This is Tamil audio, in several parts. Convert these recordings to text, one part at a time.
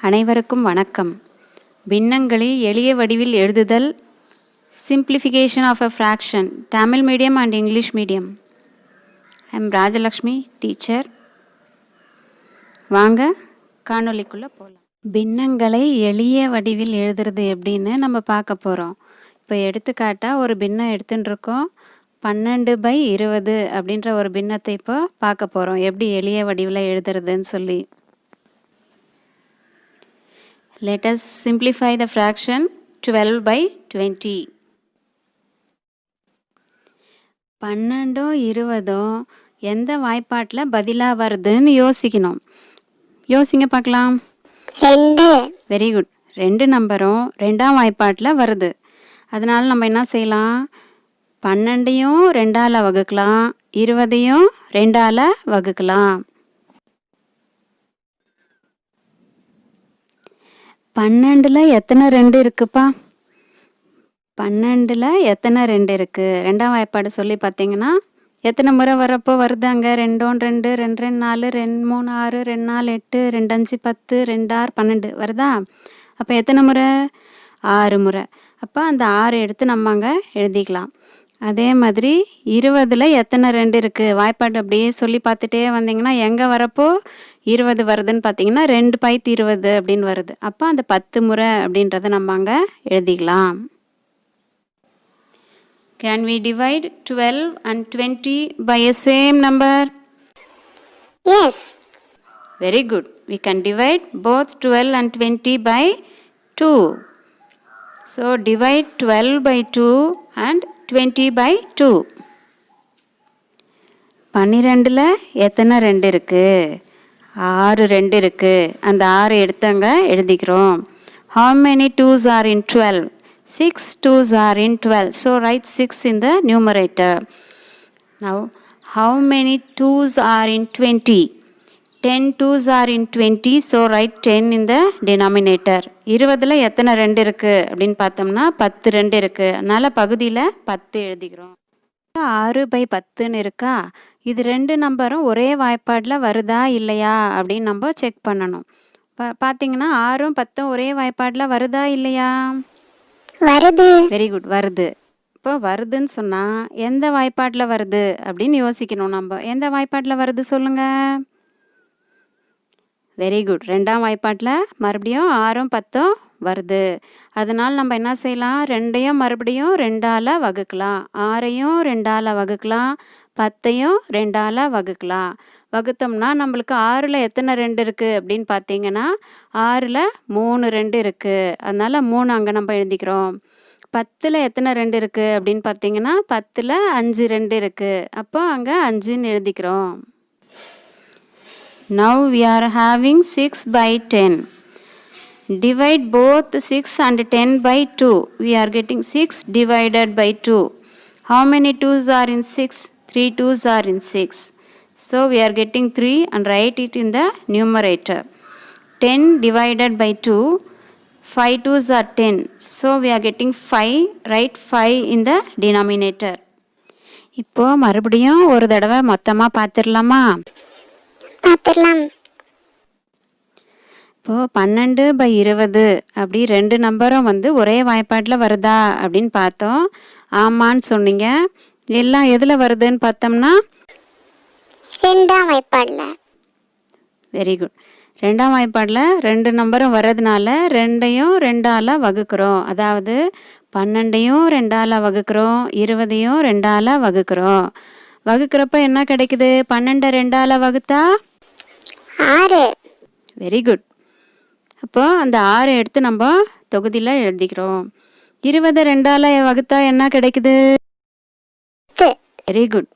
அனைவருக்கும் வணக்கம். பின்னங்களை எளிய வடிவில் எழுதுதல், simplification of a fraction, Tamil medium and English medium. I am Rajalakshmi, teacher. வாங்க காணொலிக்குள்ளே போகலாம். பின்னங்களை எளிய வடிவில் எழுதுறது எப்படின்னு நம்ம பார்க்க போகிறோம். இப்போ எடுத்துக்காட்டாக ஒரு பின்னம் எடுத்துன்னு இருக்கோம். 12/20 அப்படின்ற ஒரு பின்னத்தை இப்போ பார்க்க போகிறோம், எப்படி எளிய வடிவில் எழுதுறதுன்னு சொல்லி. Let us simplify the fraction 12/20. 12ம் 20ம் எந்த வாய்ப்பாட்டில் பதிலாக வருதுன்னு யோசிக்கணும். யோசிங்க பார்க்கலாம். 2. Very good. 2 நம்பரும் 2ஆம் வாய்ப்பாட்டில் வருது. அதனால் நம்ம என்ன செய்யலாம்? 12ஐயும் 2ஆல் வகுக்கலாம், 20ஐயும் 2ஆல் வகுக்கலாம். 12ல் எத்தனை 2 இருக்குப்பா? 12ல் எத்தனை 2 இருக்குது? 2ஆம் வாய்ப்பாடு சொல்லி பார்த்தீங்கன்னா எத்தனை முறை வரப்போ வருது? அங்கே 2 1 2 2 2 4 2 3 6 2 4 8 2 5 10 2 6 12 வருதா? அப்போ எத்தனை முறை? 6 முறை. அப்போ அந்த 6 எடுத்து நம்ம அங்கே எழுதிக்கலாம். அதே மாதிரி 20ல் எத்தனை 2 இருக்குது? வாய்ப்பாடு அப்படியே சொல்லி பார்த்துட்டே வந்தீங்கன்னா எங்கே வரப்போ 20 வருதுன்னு பார்த்தீங்கன்னா 2/20 அப்படின்னு வருது. அப்போ அந்த 10 முறை அப்படின்றத நம்ம அங்கே எழுதிக்கலாம். Can we divide 12 and 20 by a same number? Yes. Very good. We can divide both 12 and 20 by 2. So divide 12 by 2 and 20 by 2. 12ல் எத்தனை 2 இருக்குது? 6 2 இருக்குது. அந்த 6 எடுத்தங்க எழுதிக்கிறோம். How many 2s are in 12? 6 2s are in 12. So write 6 in the numerator. Now how many 2s are in 20? 10 2s are in 20. So write 10 in the denominator. 20ல் எத்தனை 2 இருக்குது அப்படின்னு பார்த்தோம்னா 10 2 இருக்குது. அதனால் பகுதியில் 10 எழுதிக்கிறோம். 6/10ன்னு இருக்கா? இது 2 நம்பரும் ஒரே வாய்ப்பாடில் வருதா இல்லையா அப்படின்னு நம்ம செக் பண்ணணும். பார்த்தீங்கன்னா 6ம் 10ம் ஒரே வாய்ப்பாடில் வருதா இல்லையா? வருது. வெரி குட், வருது. இப்போ வருதுன்னு சொன்னால் எந்த வாய்ப்பாட்டில் வருது அப்படின்னு யோசிக்கணும். நம்ம எந்த வாய்ப்பாட்டில் வருது சொல்லுங்கள். வெரி குட், 2ஆம் வாய்ப்பாட்டில் மறுபடியும் 6ம் 10ம் வருது. அதனால் நம்ம என்ன செய்யலாம்? 2ஐயும் மறுபடியும் 2ஆல் வகுக்கலாம், 6ஐயும் 2ஆல் வகுக்கலாம், 10ஐயும் 2ஆல் வகுக்கலாம். வகுத்தோம்னா நம்மளுக்கு 6ல் எத்தனை 2 இருக்குது அப்படின்னு பார்த்தீங்கன்னா 6ல் 3 2 இருக்குது. அதனால் 3 அங்கே நம்ம எழுதிக்கிறோம். 10ல் எத்தனை 2 இருக்குது அப்படின்னு பார்த்தீங்கன்னா 10ல் 5 2 இருக்குது. அப்போ அங்கே 5ன்னு எழுதிக்கிறோம். Now we are having 6/10. Divide both 6 and 10 by 2. We are getting 6 divided by 2. How many 2s are in 6? 3 2s are in 6. So we are getting 3 and write it in the numerator. 10 divided by 2. 5 2s are 10. So we are getting 5. Write 5 in the denominator. இப்போ மறுபடியும் ஒரு தடவை மொத்தமாக பார்த்துடலாமா? பார்த்துடலாம். இப்போது 12/20 அப்படி 2 நம்பரும் ஒரே வாய்ப்பாட்டில் வருதா அப்படின்னு பார்த்தோம். ஆமான்னு சொன்னீங்க. எல்லாம் எதில் வருதுன்னு பார்த்தோம்னா 2ஆம் வாய்ப்பாடில். Very good. 2ஆம் வாய்ப்பாடில் 2 நம்பரும் வர்றதுனால 2ஐயும் 2ஆல் வகுக்கிறோம். அதாவது 12ஐயும் 2ஆல் வகுக்கிறோம், 20ஐயும் 2ஆல் வகுக்கிறோம். வகுக்கிறப்ப என்ன கிடைக்குது? 12 2ஆல் வகுத்தா 6. Very good. அப்போ அந்த 6 எடுத்து நம்ம தொகுதியில் எழுதிக்கிறோம். 20 2ஆல் வகுத்தா என்ன கிடைக்குது? Very good.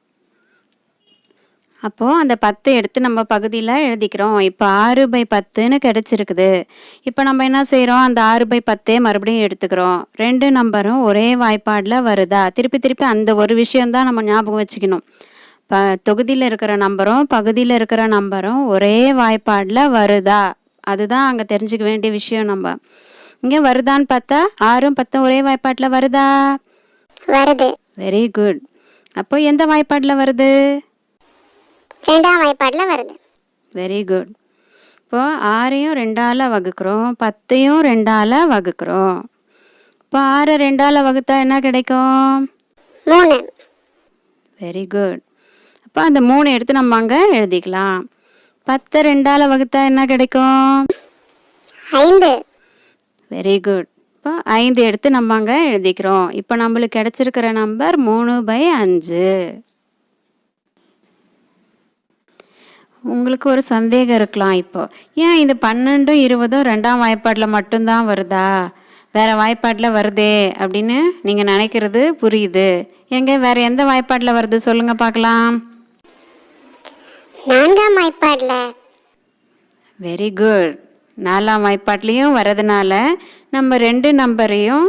அப்போது அந்த 10 எடுத்து நம்ம பகுதியில் எழுதிக்கிறோம். இப்போ 6/10ன்னு கிடச்சிருக்குது. இப்போ நம்ம என்ன செய்கிறோம்? அந்த 6/10 மறுபடியும் எடுத்துக்கிறோம். 2 நம்பரும் ஒரே வாய்ப்பாடில் வருதா? திருப்பி அந்த ஒரு விஷயந்தான் நம்ம ஞாபகம் வச்சுக்கணும். தொகுதியில் இருக்கிற நம்பரும் பகுதியில் இருக்கிற நம்பரும் ஒரே வாய்ப்பாடில் வருதா? அதுதான் அங்கே தெரிஞ்சுக்க வேண்டிய விஷயம். நம்ம இங்கே வருதான்னு பார்த்தா 6ம் 10ம் ஒரே வாய்ப்பாட்டில் வருதா? வருது. Very good. அப்போ எந்த வாய்ப்பாட்டில் வருது? 2ஆம் வாய்ப்பாடில் வருது. Very good. இப்போ 6ஐயும் 2ஆல் வகுக்கிறோம், 10ஐயும் 2ஆல் வகுக்கிறோம். இப்போ 6 2ஆல் வகுத்தா என்ன கிடைக்கும்? 3. Very good. அப்போ அந்த 3 எடுத்து நம்ம அங்கே எழுதிக்கலாம். 10 2ஆல் வகுத்தா என்ன கிடைக்கும்? 5. Very good. இப்போ 5 எடுத்து நம்ம அங்கே எழுதிக்கிறோம். இப்போ நம்மளுக்கு கிடைச்சிருக்கிற நம்பர் 3/5. உங்களுக்கு ஒரு சந்தேகம் இருக்கலாம். இப்போ ஏன் இந்த 12 20 2ஆம் வாய்ப்பாட்டில் மட்டும்தான் வருதா, வேறு வாய்ப்பாட்டில் வருதே அப்படின்னு நீங்கள் நினைக்கிறது புரியுது. எங்கே வேறு எந்த வாய்ப்பாட்டில் வருது சொல்லுங்கள் பார்க்கலாம். 4ஆம் வாய்ப்பாடில். Very good. 4ஆம் வாய்ப்பாட்லேயும் வரதுனால நம்ம 2 நம்பரையும்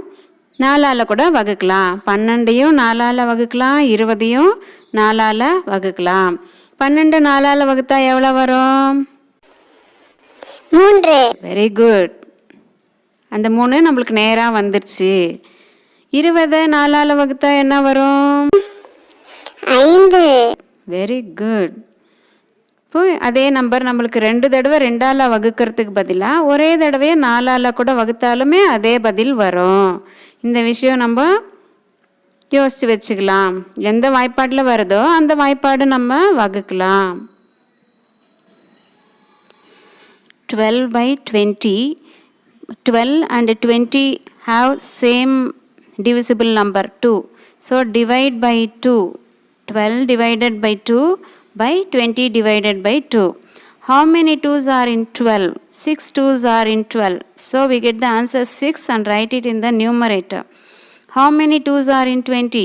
4ஆல் கூட வகுக்கலாம். 12ஐயும் 4ஆல் வகுக்கலாம், 20ஐயும் 4ஆல் வகுக்கலாம். 12 4ஆல் வகுத்தா எவ்வளோ வரும்? 3. Very good. அந்த 3 நம்மளுக்கு நேராக வந்துருச்சு. 20 4ஆல் வகுத்தா என்ன வரும்? 5. Very good. இப்போ அதே நம்பர் நம்மளுக்கு 2 தடவை 2ஆல் வகுக்கிறதுக்கு பதிலாக ஒரே தடவையே 4ஆல் கூட வகுத்தாலுமே அதே பதில் வரும். இந்த விஷயம் நம்ம யோசித்து வச்சுக்கலாம். எந்த வாய்ப்பாட்டில் வருதோ அந்த வாய்ப்பாடு நம்ம வகுக்கலாம். 12/20. 12 and 20 have same divisible number 2. So divide by 2. 12 divided by 2 by 20 divided by 2. How many 2's are in 12? 6 2's are in 12. So we get the answer 6 and write it in the numerator. How many 2's are in 20?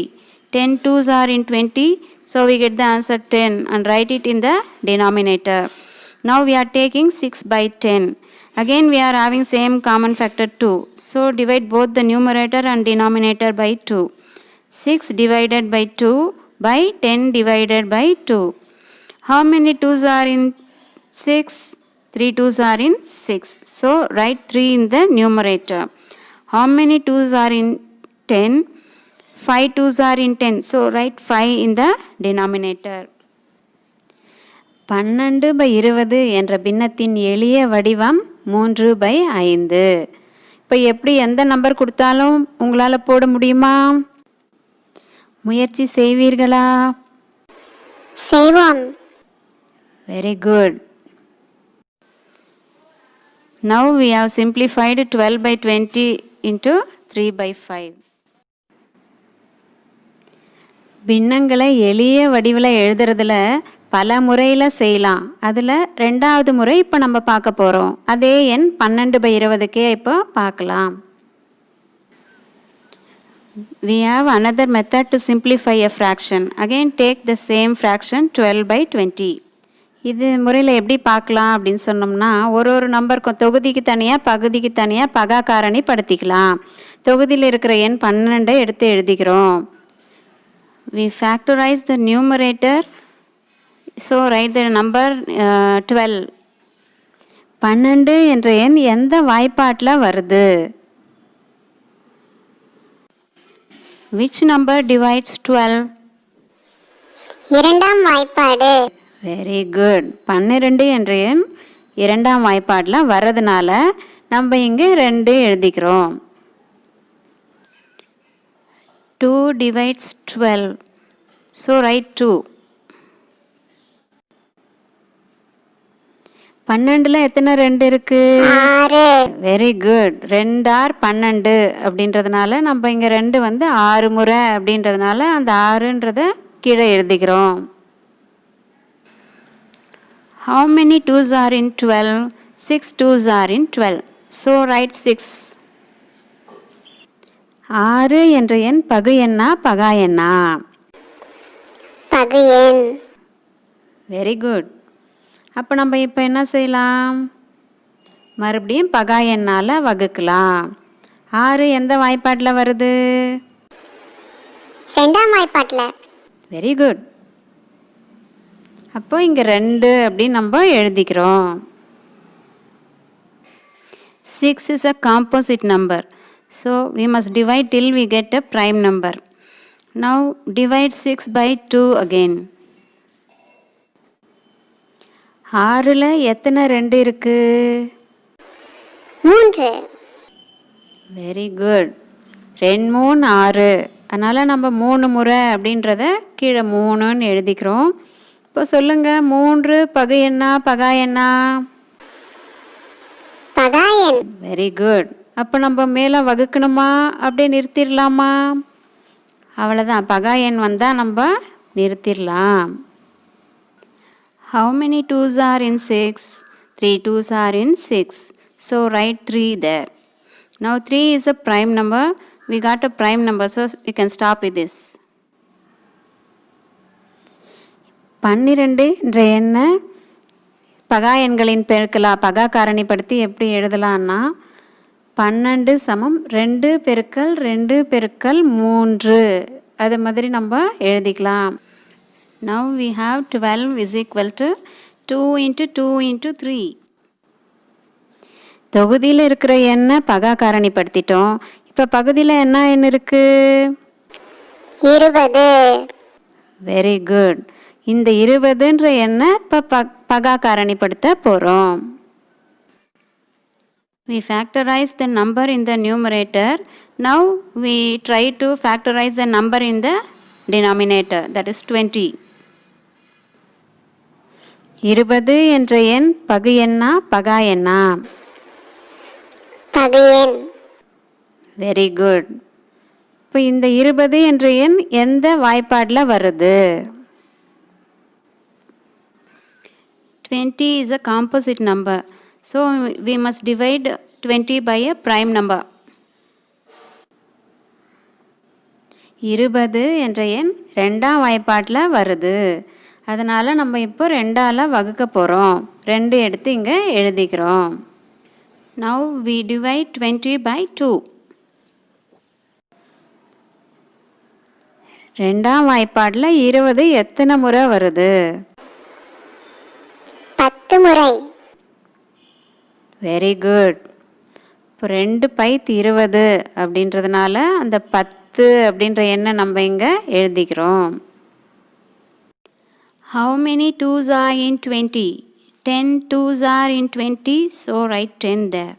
10 2's are in 20. So we get the answer 10 and write it in the denominator. Now we are taking 6 by 10. Again we are having same common factor 2. So divide both the numerator and denominator by 2. 6 divided by 2 by 10 divided by 2. How many 2's are in 6? 3 2's are in 6. So write 3 in the numerator. How many 2's are in 10? 5 2's are in 10. So write 5 in the denominator. 12/20 என்ற பின்னத்தின் எளிய வடிவம் 3/5. இப்போ எப்படி எந்த நம்பர் கொடுத்தாலும் உங்களால் போட முடியுமா? முயற்சி செய்வீர்களா? செய்வோம். Very good. Now we have simplified 12/20 into 3/5. பின்னங்களை எளிய வடிவில் எழுதுறதுல பல முறையில் செய்யலாம். அதில் 2வது முறை இப்போ நம்ம பார்க்க போகிறோம். அதே எண் 12/20க்கே இப்போ பார்க்கலாம். We have another method to simplify a fraction. Again take the same fraction 12/20. இது முறையில் எப்படி பார்க்கலாம் அப்படின்னு சொன்னோம்னா, ஒரு நம்பருக்கு தொகுதிக்கு தனியாக பகுதிக்கு தனியாக பகா காரணி படுத்திக்கலாம். தொகுதியில் இருக்கிற எண் 12 எடுத்து எழுதிக்கிறோம். We factorize the numerator. So write the number 12. 12 என்ற எண் எந்த வாய்ப்பாட்டில் வருது? Which number divides 12? 2ஆம் வாய்ப்பாடு. Very good. 12 என்ற எண் 2ஆம் வாய்ப்பாட்டில் வர்றதுனால நம்ம இங்கே 2 எழுதிக்கிறோம். 2 divides 12. So write 2. 12ல் எத்தனை 2 இருக்கு? 6. Very good. 2 ஆர் 12 அப்படின்றதுனால நம்ம இங்கே 2 வந்து 6 முறை அப்படின்றதுனால அந்த 6ன்றத கீழே எழுதிக்கிறோம். How many 2's are in 12? 6 2's are in 12. So write 6. 6 என்ற எண் பகு எண்ணா பகா எண்ணா? பகு எண். Very good. அப்போ நம்ம இப்போ என்ன செய்யலாம்? மறுபடியும் பகா எண்ணால் வகுக்கலாம். 6 எந்த வாய்ப்பாட்டில் வருது? 2ஆம் வாய்ப்பாட்டில். Very good. அப்போ இங்கே 2 அப்படின்னு நம்ம எழுதிக்கிறோம். 6 is a composite number. So we must divide till we get a prime number. Now divide 6 by 2 again. ஆறில் எத்தனை 2 இருக்கு? 3. Very good. 2 3 6. அதனால் நம்ம 3 முறை அப்படின்றத கீழே 3ன்னு எழுதிக்கிறோம். இப்போ சொல்லுங்கள், 3 பகு என்ன பகா என்ன? பகாயன். Very good. அப்போ நம்ம மேலே வகுக்கணுமா அப்படியே நிறுத்திடலாமா? அவ்வளோதான், பகா எண் வந்தால் நம்ம நிறுத்திடலாம். How many 2s are in 6? 3 2s are in 6. So write 3 there. Now 3 is a prime number. We got a prime number, so we can stop with this. 12 என்ற எண்ணை பகா எண்களின் பெருக்கலா பகா காரணிப்படுத்தி எப்படி எழுதலான்னா 12 சமம் 2 பெருக்கல் 2 பெருக்கல் 3 அது மாதிரி நம்ம எழுதிக்கலாம். Now we have 12 is equal to 2 into 2 into 3. தொகுதியில் இருக்கிற எண்ணை பகா காரணிப்படுத்திட்டோம். இப்போ பகுதியில் என்ன எண் இருக்கு? 20. Very good. இந்த 20ன்ற எண்ணை இப்போ பகா காரணிப்படுத்த போகிறோம். We factorize the number in the numerator. Now we try to factorize the number in the denominator, that is 20. 20 என்ற எண் பகு எண்ணா பகா எண்ணா? பகையன். Very good. இப்போ இந்த 20 என்ற எண் எந்த வாய்ப்பாடில் வருது? 20 is a composite number. So we must divide 20 by a prime number. 20 என்ற எண் ரெண்டாம் வாய்ப்பாட்டில் வருது. அதனால் நம்ம இப்போ 2ஆல் வகுக்க போகிறோம். 2 எடுத்து இங்கே எழுதிக்கிறோம். Now we divide 20 by 2. ரெண்டாம் வாய்ப்பாட்டில் 20 எத்தனை முறை வருது? 10 முறை. Very good. இப்போ 2 பைத் 20 அப்படின்றதுனால அந்த 10 அப்படின்ற எண்ணை நம்ம இங்கே எழுதிக்கிறோம். How many 2s are in 20? 10 2s are in 20, so write 10 there.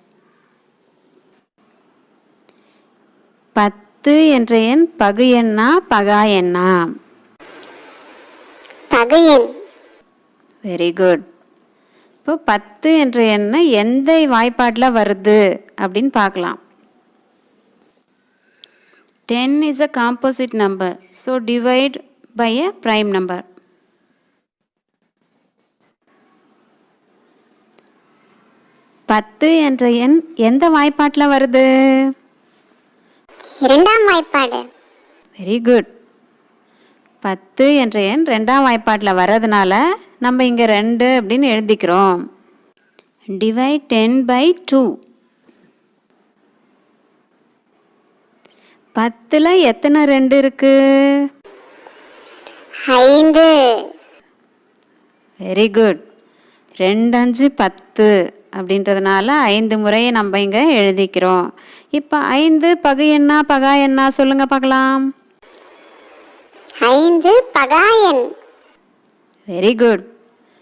10 என்ற எண் பகு எண்ணா பகா எண்ணா? பகையன். Very good. இப்போ 10 என்ற எண்ணை எந்த வாய்ப்பாட்டில் வருது அப்படின்னு பார்க்கலாம். 10 is a composite number, so divide by a prime number. 10 என்ற எண் எந்த வாய்ப்பாட்டில் வருது? இரண்டாம் வாய்ப்பாடு. Very good. 10 என்ற எண் ரெண்டாம் வாய்ப்பாட்டில் வர்றதுனால நம்ம இங்கே 2 அப்படின்னு எழுதிக்கிறோம். Divide 10 by 2. 10ல் எத்தனை 2 இருக்கு? 5. Very good. 2 5 10 அப்படின்றதுனால 5 முறையை நம்ம இங்கே எழுதிக்கிறோம். இப்போ 5 பகு எண்ணா பகா எண்ணா சொல்லுங்க பார்க்கலாம். 5 பகாயன். Very good.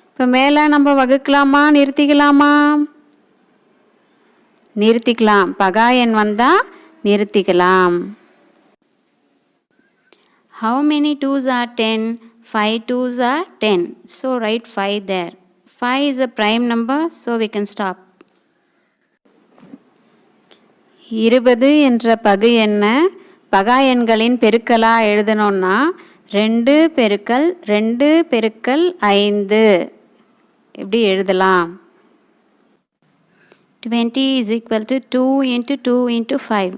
இப்போ மேலே நம்ம வகுக்கலாமா நிறுத்திக்கலாமா? நிறுத்திக்கலாம். பகா எண் வந்தால் நிறுத்திக்கலாம். How many 2s are 10? 5 2s are 10. So write 5 there. 5 is a prime number, so we can stop. 20 என்ற பகு எண்ணை பகா எண்களின் பெருக்கலாக எழுதணும்னா 2 பெருக்கல் 2 பெருக்கல் 5 இப்படி எழுதலாம். 20 is equal to 2 into 2 into 5.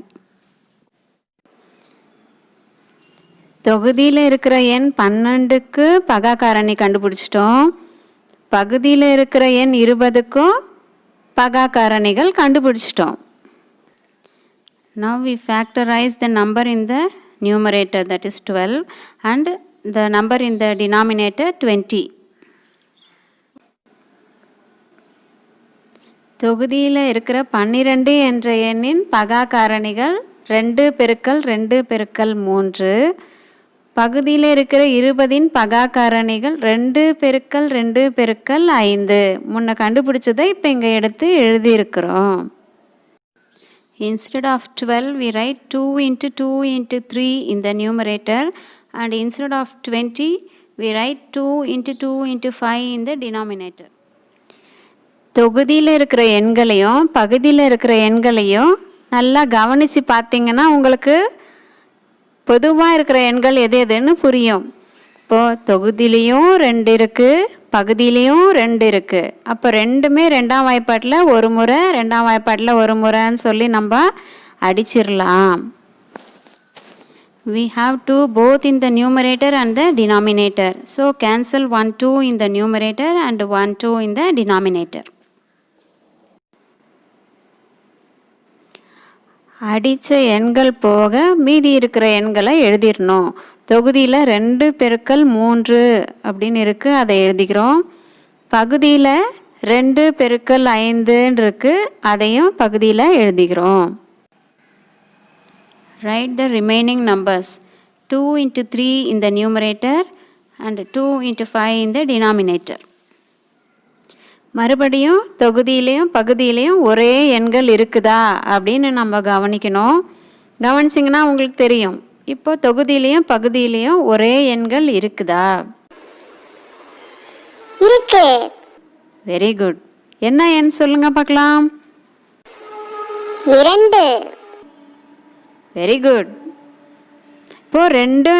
தொகுதியில் இருக்கிற எண் 12க்கு பகா காரணி கண்டுபிடிச்சிட்டோம். பகுதியில் இருக்கிற எண் 20க்கும் பகா காரணிகள் கண்டுபிடிச்சிட்டோம். Now we factorize the number in the numerator, that is 12, and the number in the denominator 20. தொகுதியில் இருக்கிற 12 என்ற எண்ணின் பகா காரணிகள் 2 பெருக்கல் 2 பெருக்கல் 3. பகுதியில் இருக்கிற 20 பகா காரணிகள் 2 பெருக்கல் 2 பெருக்கல் 5. முன்ன கண்டுபிடிச்சதை இப்போ இங்கே எடுத்து எழுதியிருக்கிறோம். Instead of 12, we write 2 into 2 into 3 in the numerator, and instead of 20, we write 2 into 2 into 5 in the denominator. தொகுதியில் இருக்கிற எண்களையும் பகுதியில் இருக்கிற எண்களையும் நல்லா கவனித்து பார்த்தீங்கன்னா உங்களுக்கு பொதுவாக இருக்கிற எண்கள் எது எதுன்னு புரியும். இப்போது தொகுதியிலையும் 2 இருக்குது, பகுதியிலையும் 2 இருக்குது. அப்போ ரெண்டுமே 2ஆம் வாய்ப்பாட்டில் ஒரு முறை, 2ஆம் வாய்ப்பாட்டில் ஒரு முறைன்னு சொல்லி நம்ம அடிச்சிடலாம். We have 2 both in the numerator and the denominator. So cancel 1 2 in the numerator and 1 2 in the denominator. அடித்த எண்கள் போக மீதி இருக்கிற எண்களை எழுதிடணும். தொகுதியில் 2 பெருக்கல் 3 அப்படின்னு இருக்குது, அதை எழுதிக்கிறோம். பகுதியில் 2 பெருக்கல் 5 இருக்குது, அதையும் பகுதியில் எழுதிக்கிறோம். Write the remaining numbers. 2 into 3 in the numerator and 2 into 5 in the denominator. மறுபடியும் தொகுதியிலையும் பகுதியிலையும் ஒரே எண்கள் இருக்குதா அப்படின்னு நம்ம கவனிக்கணும். கவனிச்சிங்கன்னா உங்களுக்கு தெரியும். இப்போ தொகுதியிலையும் பகுதியிலையும் ஒரே எண்கள் இருக்குதா? இருக்கு. Very good. என்ன எண் சொல்லுங்க பார்க்கலாம். 2. Very good. இப்போ 2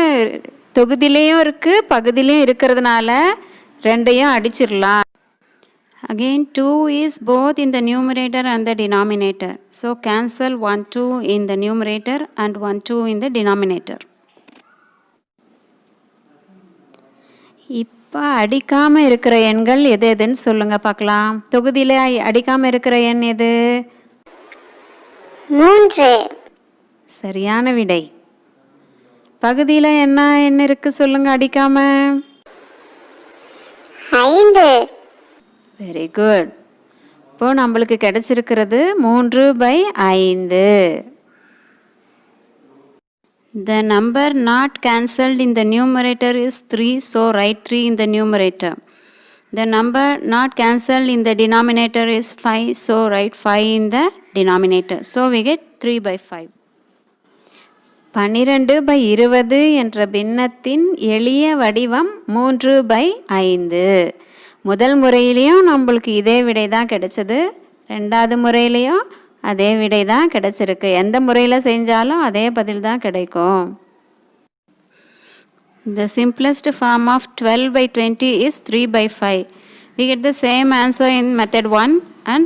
தொகுதியிலையும் இருக்குது பகுதியிலையும் இருக்கிறதுனால 2ஐயும் அடிச்சிடலாம். Again 2 is both in the numerator and the denominator. So cancel 1 2 in the numerator and 1 2 in the denominator. இப்போ அடிக்காமல் இருக்கிற எண்கள் எது எதுன்னு சொல்லுங்க பார்க்கலாம். தொகுதியில் அடிக்காமல் இருக்கிற எண் எது? 3. சரியான விடை. பகுதியில் என்ன எண் இருக்கு சொல்லுங்க அடிக்காம? 5. Very good. இப்போ நம்மளுக்கு கிடைச்சிருக்கிறது 3/5. The number not cancelled in the numerator is 3, so write 3 in the numerator. The number not cancelled in the denominator is 5, so write 5 in the denominator. So we get 3/5. 12/20 என்ற பின்னத்தின் எளிய வடிவம் 3/5. முதல் முறையிலையும் நம்மளுக்கு இதே விடை தான் கிடைச்சது, 2வது முறையிலையும் அதே விடை தான் கிடைச்சிருக்கு. எந்த முறையில் செஞ்சாலும் அதே பதில் தான் கிடைக்கும். The simplest form of 12/20 is 3/5. We get the same answer in method 1 and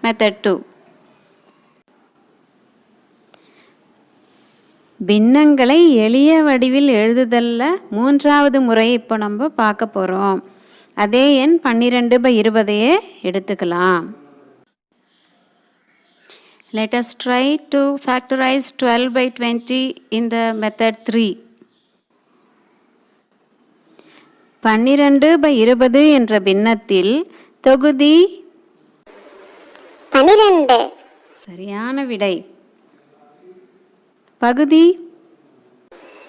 method 2. பின்னங்களை எளிய வடிவில் எழுதுதல்ல 3வது முறை இப்போ நம்ம பார்க்க போகிறோம். அதே எண் 12/20 எடுத்துக்கலாம். Let us try to factorize 12/20 in the method 3. 12/20 என்ற பின்னத்தில் தொகுதி 12. சரியான விடை. பகுதி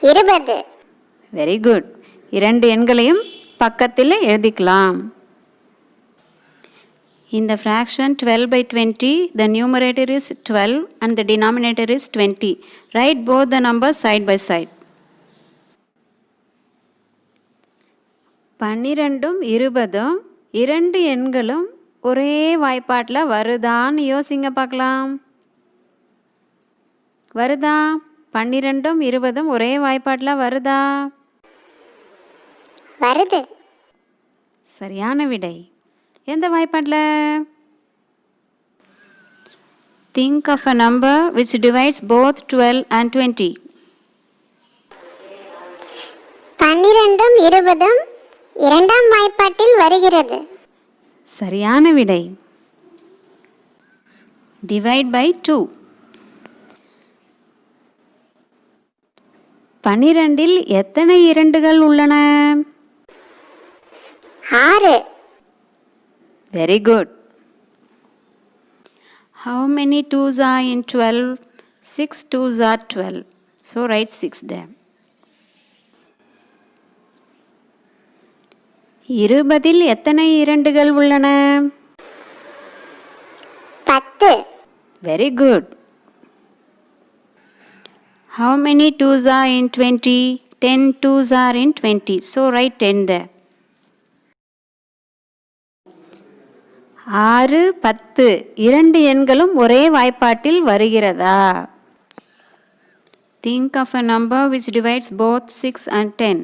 20. Very good. 2 எண்களையும் பக்கத்தில் எழுதிக்கலாம். In the fraction 12/20, the numerator is 12 and the denominator is 20. Write both the numbers side by side. 12ம் 20ம் 2 எண்களும் ஒரே வாய்ப்பாட்டில் வருதான்னு யோசிங்க பார்க்கலாம். வருதா? 12ம் 20ம் ஒரே வாய்ப்பாட்டில் வருதா? வருது. சரியான விடை. எந்த வாய்ப்பாட்டில்? Think of a number which divides both 12 and 20. 12ம் 20ம் 2ஆம் வாய்ப்பாட்டில் வருகிறது. சரியான விடை. Divide by 2. 12இல் எத்தனை 2கள் உள்ளன? 6. Very good. How many 2s are in 12? 6 2s are 12. So write 6 there. 20இல் எத்தனை இரண்டுகள் உள்ளன? 10. Very good. How many 2s are in 20? 10 2s are in 20. So write 10 there. 6 10 இரண்டு எண்களும் ஒரே வாய்ப்பாட்டில் வருகிறதா? Think of a number which divides both 6 and 10.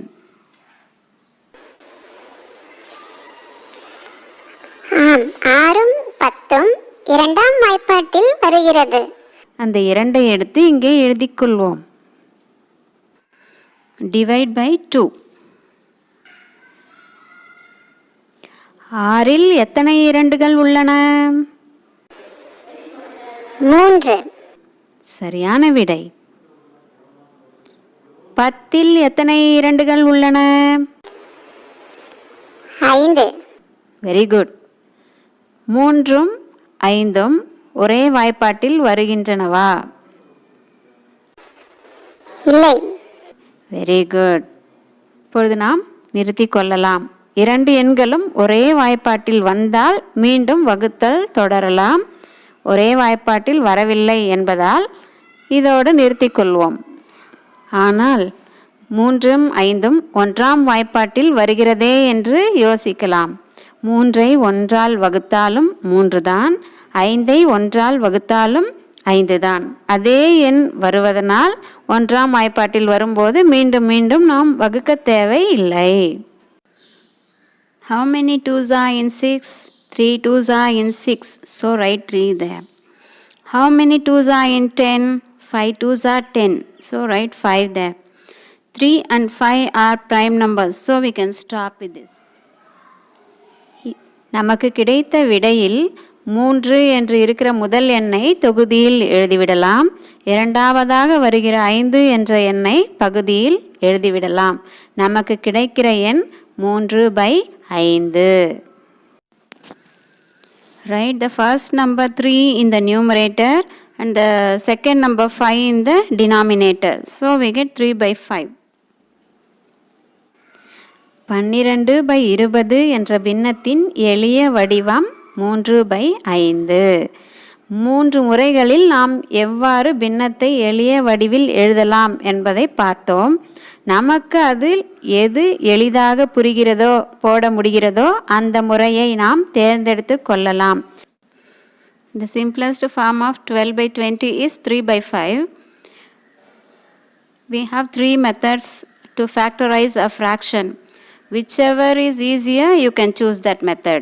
ஆம், 6ம் 10ம் இரண்டாம் வாய்ப்பாட்டில் வருகிறது. அந்த இரண்டை எடுத்து இங்கே எழுதிக் கொள்வோம். Divide by 2. 6இல் எத்தனை இரண்டுகள் உள்ளன? 3. சரியான விடை. 10இல் எத்தனை இரண்டுகள் உள்ளன? 5. Very good. 3ம் 5ம் ஒரே வாய்ப்பாட்டில் வருகின்றனவா? இல்லை. Very good. இப்பொழுது நாம் நிறுத்தி கொள்ளலாம். இரண்டு எண்களும் ஒரே வாய்ப்பாட்டில் வந்தால் மீண்டும் வகுத்தல் தொடரலாம். ஒரே வாய்ப்பாட்டில் வரவில்லை என்பதால் இதோடு நிறுத்தி கொள்வோம். ஆனால் 3ம் 5ம் ஒன்றாம் வாய்ப்பாட்டில் வருகிறதே என்று யோசிக்கலாம். 3ஐ 1ஆல் வகுத்தாலும் 3 தான், 5ஐ 1ஆல் வகுத்தாலும் 5 தான். அதே எண் வருவதனால் ஒன்றாம் வாய்ப்பாட்டில் வரும்போது மீண்டும் மீண்டும் நாம் வகுக்க தேவை இல்லை. How many 2s are in 6? 3 2s are in 6. So write 3 there. How many 2s are in 10? 5 2s are 10. So write 5 there. 3 and 5 are prime numbers. So we can stop with this. நமக்கு கிடைத்த விடையில் 3 என்று இருக்கிற முதல் எண்ணை தொகுதியில் எழுதிவிடலாம். இரண்டாவதாக வருகிற 5 என்ற எண்ணை பகுதியில் எழுதிவிடலாம். நமக்கு கிடைக்கிற எண் 3/5. Write the first number 3 in the numerator and the second number 5 in the denominator. So we get 3/5. 12/20 என்ற பின்னத்தின் எளிய வடிவம் 3/5. 3 முறைகளில் நாம் எவ்வாறு பின்னத்தை எளிய வடிவில் எழுதலாம் என்பதை பார்த்தோம். நமக்கு அதில் எது எளிதாக புரிகிறதோ போட முடிகிறதோ அந்த முறையை நாம் தேர்ந்தெடுத்து கொள்ளலாம். The simplest form of 12/20 is 3/5. We have 3 methods to factorize a fraction. Whichever is easier, you can choose that method.